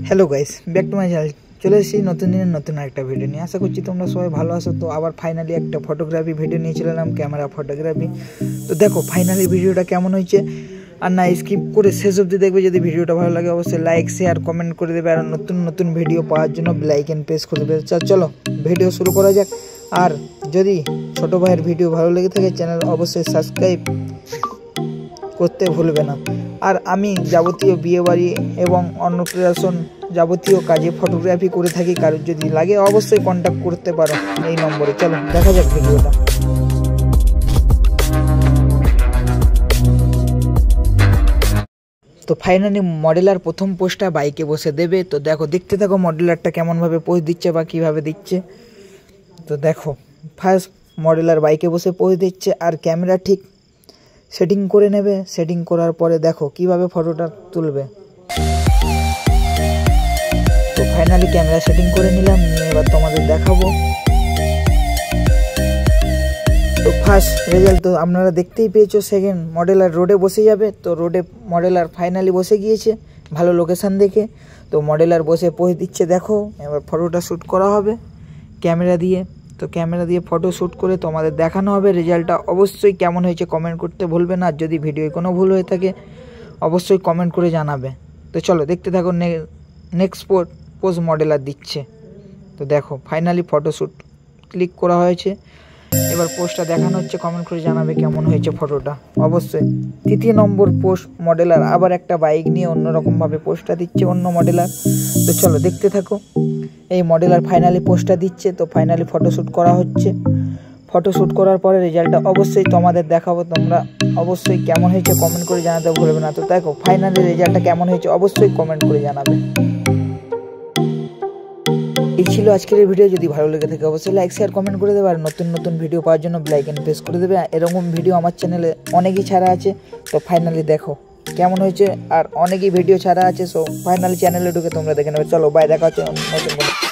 Hello guys, back to my channel. চলে এসেছি নতুন দিনের নতুন একটা ভিডিও নিয়ে। আশা করছি তোমরা সবাই ভালো আছো। তো আবার ফাইনালি একটা ফটোগ্রাফি ভিডিও নিয়ে চলে এলাম, ক্যামেরা ফটোগ্রাফি। তো দেখো ফাইনালি ভিডিওটা কেমন হয়েছে, আর না স্কিপ করে শেষ অবধি দেখবে। যদি ভিডিওটা ভালো লাগে অবশ্যই লাইক শেয়ার কমেন্ট করে দেবে, আর নতুন নতুন ভিডিও পাওয়ার জন্য বেল আইকন প্রেস করে দেবে। চলো ভিডিও শুরু করা যাক। আর যদি ছোটো ভাইয়ের ভিডিও ভালো লেগে থাকে চ্যানেল অবশ্যই সাবস্ক্রাইব করতে ভুলবে না। আর আমি যাবতীয় বিয়েবাড়ি এবং অন্নপ্রাশন যাবতীয় কাজে ফটোগ্রাফি করে থাকি। কারোর যদি লাগে অবশ্যই কন্ট্যাক্ট করতে পারো এই নম্বরে। চলো দেখা যাক ভিডিওটা। তো ফাইনালি মডেলার প্রথম পোস্টটা বাইকে বসে দেবে। তো দেখো দেখতে থাকো মডেলারটা কেমনভাবে পোজ দিচ্ছে বা কিভাবে দিচ্ছে। তো দেখো ফার্স্ট মডেলার বাইকে বসে পোজ দিচ্ছে, আর ক্যামেরা ঠিক সেটিং করে নেবে। সেটিং করার পরে দেখো কিভাবে ফটোটা তুলবে। তো ফাইনালি ক্যামেরা সেটিং করে নিলাম, নিয়ে এবার তোমাদের দেখাবো। তো ফার্স্ট রেজাল্ট তো আপনারা দেখতেই পেয়েছো। সেকেন্ড মডেলার রোডে বসে যাবে। তো রোডে মডেলার ফাইনালি বসে গিয়েছে ভালো লোকেশান দেখে। তো মডেলার বসে পোজ দিচ্ছে। দেখো এবার ফটোটা শ্যুট করা হবে ক্যামেরা দিয়ে। তো ক্যামেরা দিয়ে ফটো শ্যুট করে তোমাদের দেখানো হবে। রেজাল্টটা অবশ্যই কেমন হয়েছে কমেন্ট করতে ভুলবে না। আর যদি ভিডিওয় কোনো ভুল হয়ে থাকে অবশ্যই কমেন্ট করে জানাবে। তো চলো দেখতে থাকো নেক্সট পোজ মডেলার দিচ্ছে। তো দেখো ফাইনালি ফটোশ্যুট ক্লিক করা হয়েছে। এবার পোস্টটা দেখানো হচ্ছে, কমেন্ট করে জানাবে কেমন হয়েছে ফটোটা অবশ্যই। তৃতীয় নম্বর পোস্ট মডেলার আবার একটা বাইক নিয়ে অন্যরকমভাবে পোস্টটা দিচ্ছে অন্য মডেলার। তো চলো দেখতে থাকো। এই মডেলার ফাইনালি পোস্টটা দিচ্ছে। তো ফাইনালি ফটোশ্যুট করা হচ্ছে। ফটোশ্যুট করার পরে রেজাল্টটা অবশ্যই তোমাদের দেখাবো। তোমরা অবশ্যই কেমন হয়েছে কমেন্ট করে জানাতে ভুলবে না। তো দেখো ফাইনালি রেজাল্টটা কেমন হয়েছে অবশ্যই কমেন্ট করে জানাবে। এই ছিল আজকের এই ভিডিও। যদি ভালো লেগে থাকে অবশ্যই লাইক শেয়ার কমেন্ট করে দেবে, আর নতুন নতুন ভিডিও পাওয়ার জন্য বেল আইকন প্রেস করে দেবে। এরকম ভিডিও আমার চ্যানেলে অনেকই ছাড়া আছে। তো ফাইনালি দেখো কেমন হয়েছে, আর অনেকই ভিডিও ছাড়া আছে। সো ফাইনালি চ্যানেলে ঢুকে তোমরা দেখে নেবে। চলো বাই, দেখা হচ্ছে নতুন।